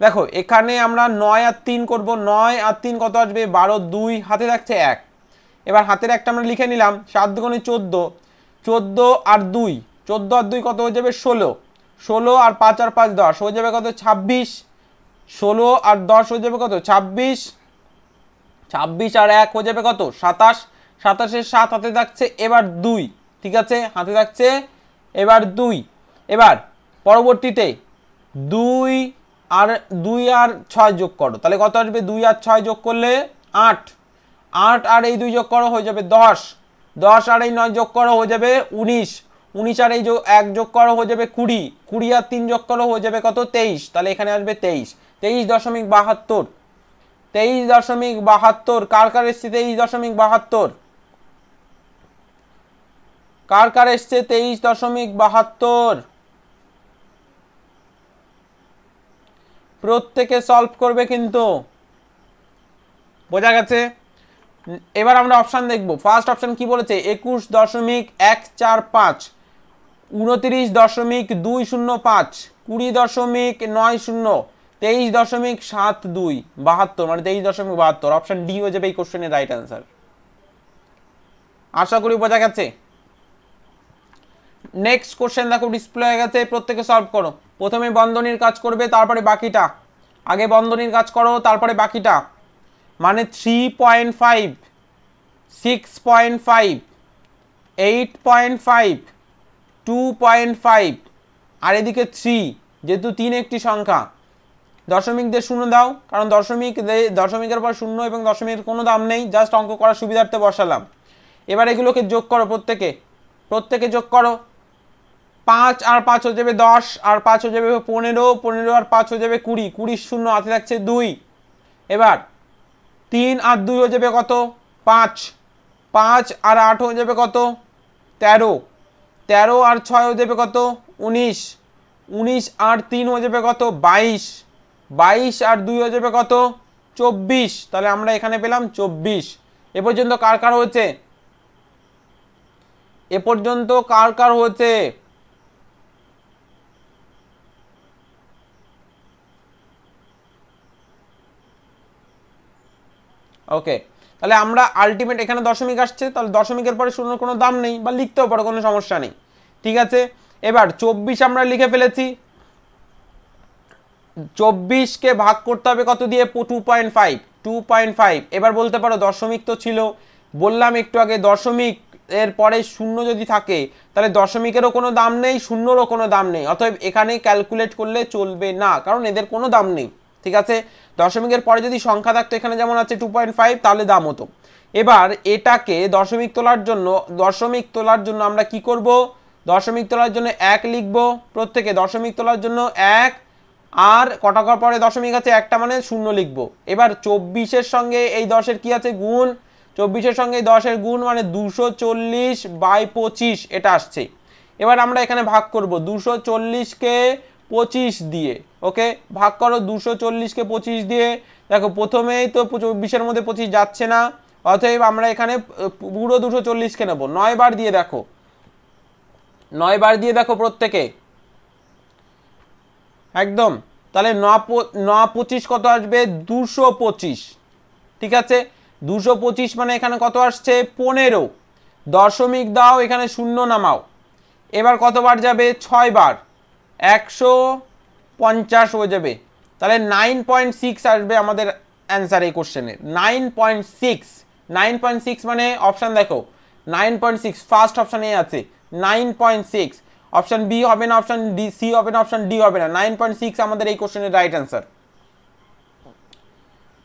দেখো এখানে আমরা 9 আর 3 করব 9 আর 3 কত আসবে 12 2 হাতে থাকছে 1 এবার হাতের একটা আমরা লিখে নিলাম 7 দুগুণে 14 14 আর 2 14 আর 2 কত হয়ে যাবে 16 16 আর 5 আর 5 10 হয়ে যাবে কত 26 16 আর 10 হয়ে যাবে কত 26 26 আর 1 হয়ে যাবে কত 27 27 এর 7 হাতে থাকছে এবার 2 ঠিক আছে হাতে থাকছে এবার 2 এবার পরবর্তীতে 2 আর 6 যোগ করো তাহলে কত আসবে 2 আর 6 যোগ করলে 8 8 আর এই 2 যোগ করো হয়ে যাবে 10 10 আর এই 9 যোগ করো হয়ে যাবে 19 19 আর এই 1 যোগ করো হয়ে যাবে 20 20 আর 3 যোগ করো হয়ে যাবে কত 23 তাহলে এখানে আসবে 23.72 23.72 কার এসছে 23.72 কার এসছে 23.72 প্রত্যেকে সলভ করবে কিন্তু বোঝা গেছে এবার আমরা অপশন দেখব ফার্স্ট অপশন কি বলেছে 21.145 29.205 20.90 23.72 72 মানে 23.72 অপশন ডি হয়ে যাবে এই কোশ্চেনের রাইট অ্যান্সার আশা করি বোঝা গেছে নেক্সট কোশ্চেন দেখো ডিসপ্লে হয়ে গেছে প্রত্যেকে সলভ করো প্রথমে বন্ধনীর কাজ করবে তারপরে বাকিটা আগে বন্ধনীর কাজ করো তারপরে বাকিটা মানে 3.5 6.5 8.5 2.5 আর এদিকে 3 যেহেতু 3 একটি সংখ্যা দশমিক দিয়ে শূন্য দাও কারণ দশমিকের পর শূন্য এবং দশমিকের কোনো দাম নেই জাস্ট অঙ্ক করার সুবিধার্থে বসালাম এবার এগুলোকে যোগ করো প্রত্যেকে যোগ করো 5 আর 5 হয়ে যাবে 10 আর 5 হয়ে যাবে 15 15 আর 5 হয়ে যাবে 20 20 শূন্য হাতে থাকছে 2 এবার 3 আর 2 হয়ে যাবে কত 5 5 আর 8 হয়ে যাবে কত 13 13 আর 6 হয়ে যাবে কত 19 19 আর 3 হয়ে যাবে কত 22 22 আর 2 হয়ে যাবে কত 24 তাহলে আমরা এখানে পেলাম 24 এ পর্যন্ত কার হয়েছে এ পর্যন্ত কার হয়েছে ওকে তাহলে আমরা আলটিমেট এখানে দশমিক আসছে তাহলে দশমিকের পরে শূন্যর কোনো দাম নেই বা লিখতেও পারো কোনো সমস্যা নেই ঠিক আছে এবার 24 আমরা লিখে ফেলেছি 24 কে ভাগ করতে হবে কত দিয়ে 2.5 এবার বলতে পারো দশমিক তো ছিল বললাম একটু আগে দশমিক এর পরে শূন্য যদি থাকে তাহলে দশমিকেরও কোনো দাম নেই শূন্যরও কোনো দাম নেই অতএব এখানে ক্যালকুলেট করলে চলবে না কারণ এদের কোনো দাম নেই ঠিক আছে দশমিকের পরে যদি সংখ্যা থাকতো এখানে যেমন আছে 2.5 তাহলে দাম হতো এবার এটাকে দশমিক তোলার জন্য আমরা কি করব দশমিক তোলার জন্য 1 লিখব প্রত্যেকে দশমিক তোলার জন্য 1 আর কটাকার পরে দশমিক আছে একটা মানে শূন্য লিখব এবার 24 এর সঙ্গে এই 10 এর কি আছে গুণ 24 এর সঙ্গে 10 এর গুণ মানে 240/25 এটা আসছে এবার আমরা এখানে ভাগ করব 240 কে 25 দিয়ে। ওকে, ভাগ করো 240-কে 25 দিয়ে। দেখো প্রথমেই তো 24-এর মধ্যে 25 যাচ্ছে না, অতএব আমরা এখানে পুরো 240-কে নেব। 9 বার দিয়ে দেখো, 9 বার দিয়ে দেখো প্রত্যেকে একদম। তাহলে 9 25 কত আসবে? 225। ঠিক আছে, 225 মানে এখানে কত আসছে? 15। দশমিক দাও, এখানে শূন্য নামাও। এবার কতবার যাবে? 6 বার, 150 হয়ে যাবে। তাহলে 9.6 আসবে আমাদের অ্যান্সার এই কোশ্চেনের। 9.6, 9.6 মানে অপশান দেখো, 9.6 ফার্স্ট অপশানে আছে 9.6। অপশান বি হবে না, অপশান ডি, সি হবে না, অপশান ডি হবে না, 9.6 আমাদের এই কোশ্চেনের right answer.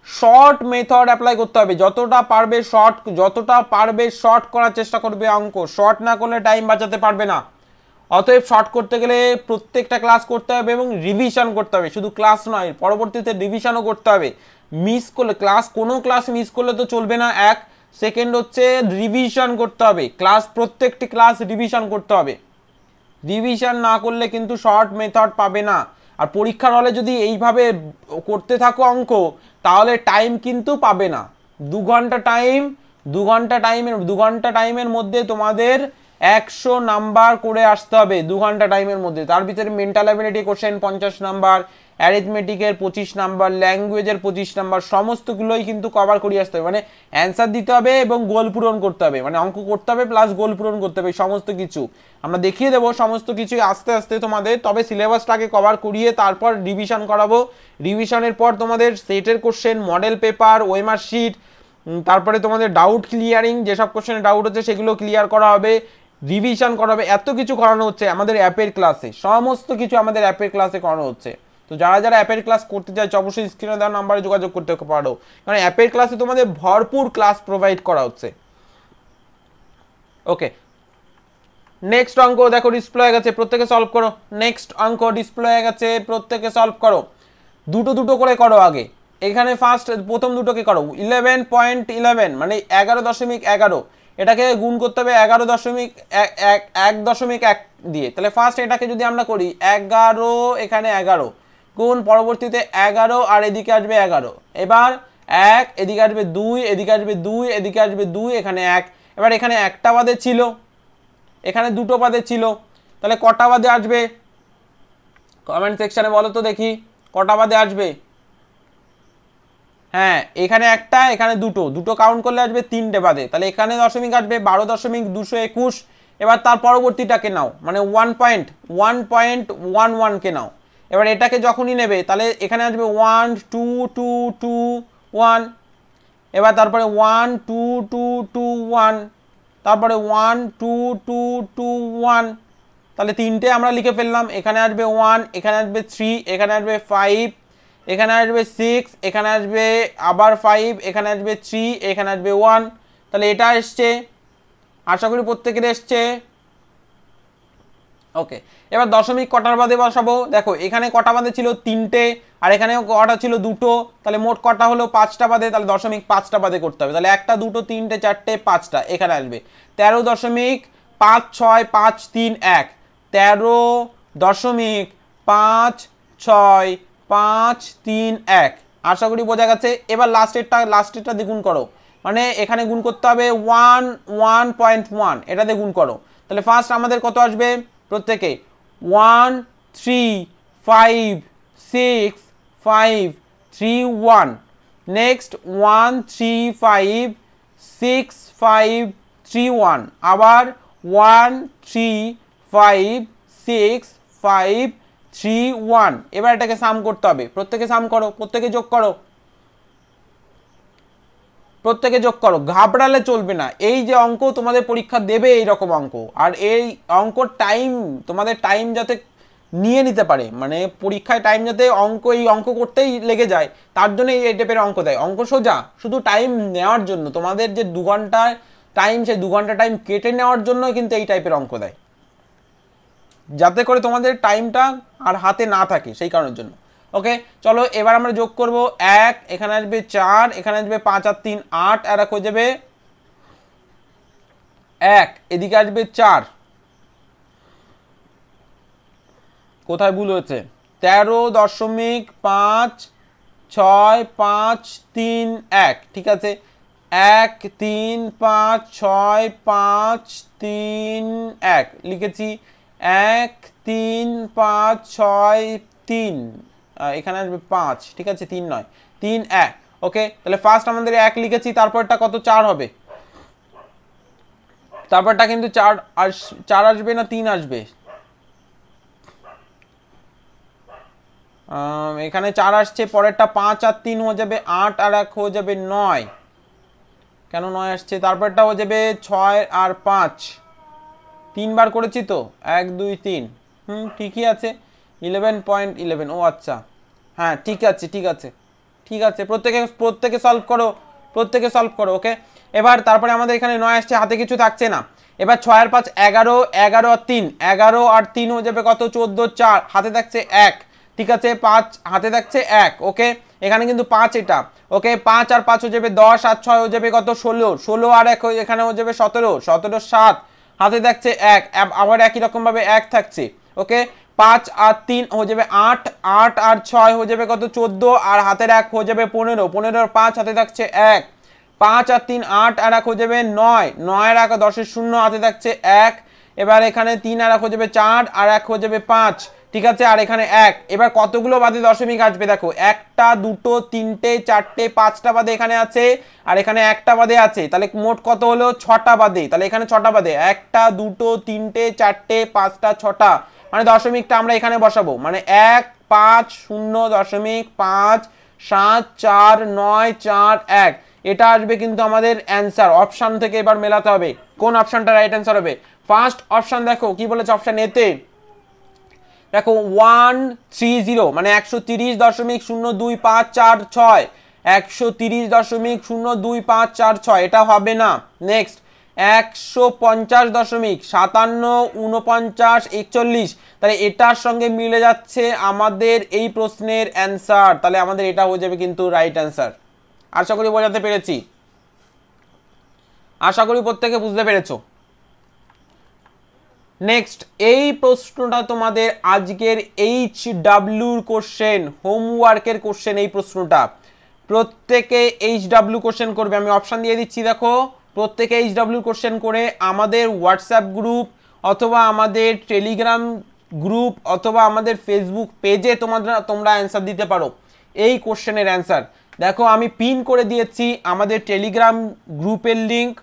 Short method apply করতে হবে, যতটা পারবে শর্ট করার চেষ্টা করবে অঙ্ক। শর্ট না করলে টাইম বাঁচাতে পারবে না। অতএব শর্ট করতে গেলে প্রত্যেকটা ক্লাস করতে হবে এবং রিভিশন করতে হবে। শুধু ক্লাস নয়, পরবর্তীতে রিভিশনও করতে হবে। মিস করলে কোনো ক্লাস মিস করলে তো চলবে না। এক সেকেন্ড হচ্ছে রিভিশন করতে হবে, প্রত্যেকটি ক্লাস রিভিশন করতে হবে। রিভিশন না করলে কিন্তু শর্ট মেথড পাবে না। আর পরীক্ষার হলে যদি এইভাবে করতে থাকো অঙ্ক, তাহলে টাইম কিন্তু পাবে না। 2 ঘন্টা টাইমের মধ্যে তোমাদের 100 নাম্বার করে আসতে হবে 2 ঘন্টা টাইমের মধ্যে। তার ভিতরে মেন্টাল অ্যাবিলিটি কোশ্চেন 50 নাম্বার, অ্যারিথমেটিকের 25 নাম্বার, ল্যাঙ্গুয়েজের 25 নাম্বার, সমস্তগুলোই কিন্তু কভার করিয়ে আসতে হবে। মানে অ্যান্সার দিতে হবে এবং গোল পূরণ করতে হবে, মানে অঙ্ক করতে হবে প্লাস গোল পূরণ করতে হবে। সমস্ত কিছু আমরা দেখিয়ে দেবো, সমস্ত কিছুই আস্তে আস্তে তোমাদের। তবে সিলেবাসটাকে কভার করিয়ে তারপর রিভিশন করাবো। রিভিশনের পর তোমাদের সেটের question, model paper, OMR sheet, তারপরে তোমাদের ডাউট ক্লিয়ারিং, যেসব কোশ্চেনে ডাউট হচ্ছে সেগুলো ক্লিয়ার করা হবে, রিভিশন করা হবে। এত কিছু করানো হচ্ছে আমাদের অ্যাপের ক্লাসে, সমস্ত কিছু আমাদের অ্যাপের ক্লাসে করানো হচ্ছে। তো যারা যারা অ্যাপের ক্লাস করতে চাইছে অবশ্যই স্ক্রিনে দেওয়া নাম্বারে যোগাযোগ করতে পারো, কারণ অ্যাপের ক্লাসে তোমাদের ভরপুর ক্লাস প্রোভাইড করা হচ্ছে। ওকে, নেক্সট অঙ্ক দেখো ডিসপ্লে হয়ে গেছে, প্রত্যেকে সলভ করো। নেক্সট অঙ্ক ডিসপ্লে হয়ে গেছে, প্রত্যেকে সলভ করো। দুটো করে করো আগে। এখানে প্রথম দুটোকে করো। 11.11 মানে 11.11, এটাকে গুণ করতে হবে 11.1 দিয়ে। তাহলে ফার্স্ট এটাকে যদি আমরা করি 11, এখানে 11 গুণ, পরবর্তীতে 11 আর এদিকে আসবে 11। এবার 1, এদিকে আসবে 2, এদিকে আসবে 2, এদিকে আসবে 2, এখানে 1। এবার এখানে একটা বাদে ছিল, এখানে দুটো বাদে ছিল, তাহলে কটা বাদে আসবে? কমেন্ট সেকশনে বলো তো দেখি কটা বাদে আসবে। হ্যাঁ, এখানে একটা, এখানে দুটো কাউন্ট করলে আসবে 3টে বাদে। তাহলে এখানে দশমিক আসবে 12.221। এবার তার পরবর্তীটাকে নাও, মানে 1.11 কে নাও। এবার এটাকে যখনই নেবে তাহলে এখানে আসবে 1 2 2 2 1। এবার তারপরে 1 2 2 2 1, তারপরে 1 2 2 2 1। তাহলে 3টে আমরা লিখে ফেললাম। এখানে আসবে 1, এখানে আসবে 3, এখানে আসবে 5, এখানে আসবে 6, এখানে আসবে আবার 5, এখানে আসবে 3, এখানে আসবে 1। তাহলে এটা এসছে, আশা করি প্রত্যেকের এসছে। ওকে, এবার দশমিক কটার বাদে বসাবো? দেখো এখানে কটা বাদে ছিল? 3টে, আর এখানে কটা ছিল? 2টো। তাহলে মোট কটা হলো? 5টা বাদে। তাহলে দশমিক 5টা বাদে করতে হবে। তাহলে 1টা 2টো 3টে 4টে 5টা, এখানে আসবে 13.56531। 13.56531। আশা করি বোঝা গেছে। এবার লাস্টেরটা দ্বিগুণ করো, মানে এখানে গুণ করতে হবে 1.1, এটাতে গুণ করো। তাহলে ফার্স্ট আমাদের কত আসবে? প্রত্যেকে 1 3 5 6 5 3 1। নেক্সট 1 3 5 6 5 3 1। আবার 1 3 5 6 5 3 1। এবার এটাকে সাম করতে হবে। প্রত্যেকে সাম করো, প্রত্যেকে যোগ করো, প্রত্যেকে যোগ করো। ঘাবড়ালে চলবে না। এই যে অঙ্ক তোমাদের পরীক্ষা দেবে এইরকম অঙ্ক, আর এই অঙ্কর টাইম তোমাদের টাইম যাতে নিয়ে নিতে পারে, মানে পরীক্ষায় টাইম যাতে এই অঙ্ক করতেই লেগে যায়, তার জন্য এই টাইপের অঙ্ক দেয়। অঙ্ক সোজা, শুধু টাইম নেওয়ার জন্য, তোমাদের যে 2 ঘন্টার টাইম, সেই 2 ঘন্টা টাইম কেটে নেওয়ার জন্য কিন্তু এই টাইপের অঙ্ক দেয়, যাতে করে তোমাদের টাইমটা আর হাতে না থাকে, সেই কারণের জন্য। ওকে, চলো এবার আমরা যোগ করব। 1, এখানে আসবে 4, এখানে আসবে 5 আর 3 8, আর এক হয়ে যাবে 1, এদিকে আসবে 4, কোথায় ভুল হয়েছে? 13.5653 ঠিক আছে, 1356531 লিখেছি, 13563, এখানে আসবে 5, ঠিক আছে, 3 নয়, 3 ওকে। তাহলে ফার্স্ট আমাদের 1 লিখেছি, তারপরটা কত? 4 হবে, তারপরটা কিন্তু 4 আসবে না 3 আসবে? এখানে 4 আসছে, পরেরটা 5 আর 3 হয়ে যাবে 8 আর 1 হয়ে যাবে 9, কেন 9 আসছে? তারপরটা হয়ে যাবে 6 আর 5, 3 বার করেছি তো, 1 2 3, ঠিকই আছে, 11.11। ও আচ্ছা, হ্যাঁ ঠিক আছে ঠিক আছে ঠিক আছে, প্রত্যেকে সলভ করো, ওকে। এবার তারপরে আমাদের এখানে 9 আসছে, হাতে কিছু থাকছে না। এবার 6 আর 5 11, 11 আর 3, 11 আর 3 হয়ে যাবে কত? 14, 4 হাতে থাকছে 1, ঠিক আছে, 5 হাতে থাকছে 1, ওকে। এখানে কিন্তু 5 এটা, ওকে। 5 আর 5 হয়ে যাবে 10, আর 6 হয়ে যাবে কত? 16, 16 আর 1 এখানে হয়ে যাবে 17, 17 7 হাতে থাকছে 1, আবার একই রকম ভাবে 1 থাকছে, ওকে। 5 আর 3 হয়ে যাবে 8, 8 আর 6 হয়ে যাবে কত? 14, আর হাতের 1 হয়ে যাবে 15, 15 আর 5 হাতে থাকছে 1, 5 আর 3 8 আর 1 হয়ে যাবে 9, 9 আর 1 10 এর 0 হাতে থাকছে 1। এবার এখানে 3 আর 1 হয়ে যাবে 4, আর 1 হয়ে যাবে 5, ঠিক আছে, আর এখানে 1। এবার কতগুলো বাদে দশমিক আসবে দেখো, 1টা 2টো 3টে 4টে 5টা বাদে এখানে আছে, আর এখানে 1টা বাদে আছে, তাহলে মোট কত হলো? 6টা বাদে। তাহলে এখানে 6টা বাদে, 1টা 2টো 3টে 4টে 5টা 6টা, মানে দশমিকটা আমরা এখানে বসাবো, মানে 1 5 0 দশমিক 5 7 4 9 4 1, এটা আসবে কিন্তু আমাদের অ্যান্সার। অপশন থেকে এবার মেলাতে হবে কোন অপশনটা রাইট অ্যান্সার হবে। ফার্স্ট অপশন দেখো কি বলেছে, অপশন এতে দেখো 130, মানে 130.02546, 130.02546, এটা হবে না। নেক্সট 150.574941, তাহলে এটার সঙ্গে মিলে যাচ্ছে আমাদের এই প্রশ্নের অ্যান্সার, তাহলে আমাদের এটা হয়ে যাবে কিন্তু রাইট অ্যান্সার। আশা করি বোঝাতে পেরেছি, আশা করি প্রত্যেকে বুঝতে পেরেছো। নেক্সট এই প্রশ্নটা তোমাদের আজকের HWর কোশ্চেন, হোমওয়ার্কের কোশ্চেন। এই প্রশ্নটা প্রত্যেকে HW কোশ্চেন করবে, আমি অপশন দিয়ে দিচ্ছি দেখো, প্রত্যেকে HW কোশ্চেন করে আমাদের হোয়াটসঅ্যাপ গ্রুপ অথবা আমাদের টেলিগ্রাম গ্রুপ অথবা আমাদের ফেসবুক পেজে তোমরা অ্যান্সার দিতে পারো এই কোশ্চেনের অ্যান্সার। দেখো আমি পিন করে দিয়েছি আমাদের টেলিগ্রাম গ্রুপের লিঙ্ক,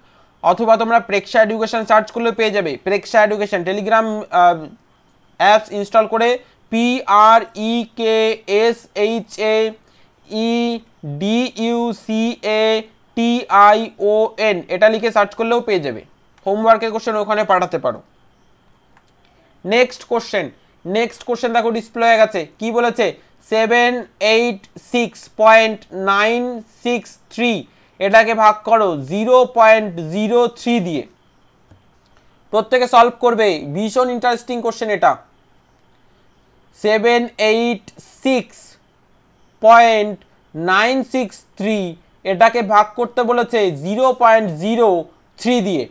অথবা তোমরা প্রেক্ষা এডুকেশন সার্চ করলে পেয়ে যাবে। Preksha education Telegram apps install করে PREKSHAEDUCATION এটা লিখে সার্চ করলেও পেয়ে যাবে। হোমওয়ার্কের কোশ্চেন ওখানে পাঠাতে পারো। নেক্সট কোশ্চেন দেখো ডিসপ্লে হয়ে গেছে, কি বলেছে? 786.963 এটাকে ভাগ করো 0.03 দিয়ে। প্রত্যেকে সলভ করবে, ভীষণ ইন্টারেস্টিং কোশ্চেন এটা। 786.963 এটাকে ভাগ করতে বলেছে 0.03 দিয়ে।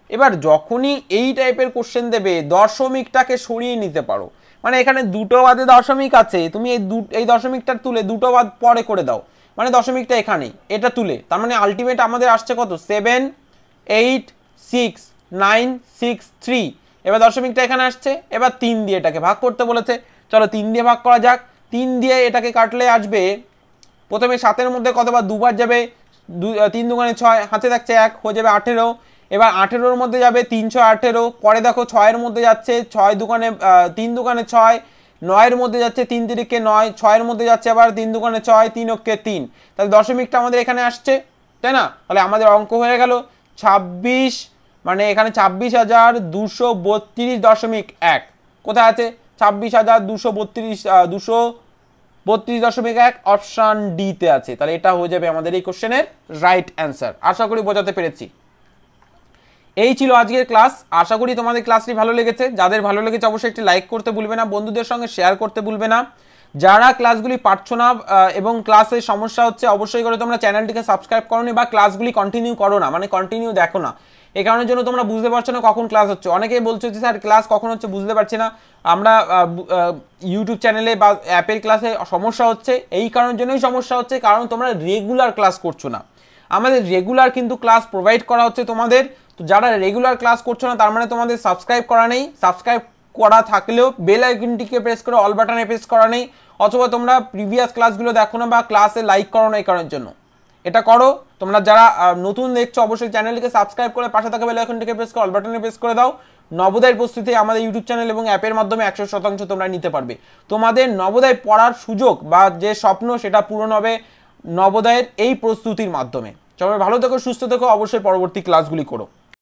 এবার যখনই এই টাইপের কোশ্চেন দেবে দশমিকটাকে সরিয়ে নিতে পারো, মানে এখানে দুটো বাদে দশমিক আছে, তুমি এই দশমিকটা তুলে দুটো বাদ পরে করে দাও, মানে দশমিকটা এখানেই, এটা তুলে, তার মানে আলটিমেট আমাদের আসছে কত? 786.963। এবার দশমিকটা এখানে আসছে, এবার 3 দিয়ে এটাকে ভাগ করতে বলেছে, চলো 3 দিয়ে ভাগ করা যাক। 3 দিয়ে এটাকে কাটলে আসবে, প্রথমে 7-এর মধ্যে কতবার? দুবার যাবে, 3 দুগুণে 6, হাতে থাকছে 1, হয়ে যাবে 18। এবার 18-র মধ্যে যাবে 3 6 18, পরে দেখো 6-এর মধ্যে যাচ্ছে 6 দুগুণে 3 দুগুণে 6, 9-এর মধ্যে যাচ্ছে 3 3 9, 6-এর মধ্যে যাচ্ছে আবার 3 দুগুণে 6, 3 অক্ষে 3, তাহলে দশমিকটা আমাদের এখানে আসছে, তাই না? তাহলে আমাদের অঙ্ক হয়ে গেল 26, মানে এখানে 26,232.1 কোথায় আছে? 26,232.1 অপশন ডি তে আছে, তাহলে এটা হয়ে যাবে আমাদের এই কোশ্চেনের রাইট অ্যান্সার। আশা করি বোঝাতে পেরেছি। এই ছিল আজকের ক্লাস, আশা করি তোমাদের ক্লাসটি ভালো লেগেছে। যাদের ভালো লেগেছে অবশ্যই একটি লাইক করতে ভুলবে না, বন্ধুদের সঙ্গে শেয়ার করতে ভুলবে না। যারা ক্লাসগুলি পারছো না এবং ক্লাসের সমস্যা হচ্ছে, অবশ্যই করে তোমরা চ্যানেলটিকে সাবস্ক্রাইব করো বা ক্লাসগুলি কন্টিনিউ করো না, মানে কন্টিনিউ দেখো না, এই কারণের জন্য তোমরা বুঝতে পারছো না কখন ক্লাস হচ্ছে। অনেকেই বলছো যে স্যার ক্লাস কখন হচ্ছে বুঝতে পারছি না, আমরা ইউটিউব চ্যানেলে বা অ্যাপের ক্লাসে সমস্যা হচ্ছে। এই কারণের জন্যই সমস্যা হচ্ছে, কারণ তোমরা রেগুলার ক্লাস করছো না। আমাদের রেগুলার কিন্তু ক্লাস প্রোভাইড করা হচ্ছে তোমাদের। তো যারা রেগুলার ক্লাস করছো না তার মানে তোমাদের সাবস্ক্রাইব করা নেই, সাবস্ক্রাইব করা থাকলেও বেল আইকনটিকে প্রেস করে অল বাটনে প্রেস করা নেই, অথবা তোমরা প্রিভিয়াস ক্লাসগুলো দেখো না বা ক্লাসে লাইক করো না। এই কারণের জন্য এটা করো। তোমরা যারা নতুন দেখছো অবশ্যই চ্যানেলটিকে সাবস্ক্রাইব করে পাশে থাকা বেল আইকনটিকে প্রেস করে অল বাটনে প্রেস করে দাও। নবোদয়ের প্রস্তুতি আমাদের ইউটিউব চ্যানেল এবং অ্যাপের মাধ্যমে 100% তোমরা নিতে পারবে। তোমাদের নবোদয় পড়ার সুযোগ বা যে স্বপ্ন সেটা পূরণ হবে নবোদয়ের এই প্রস্তুতির মাধ্যমে। সবাই ভালো থেকো, সুস্থ থেকো, অবশ্যই পরবর্তী ক্লাসগুলি করো।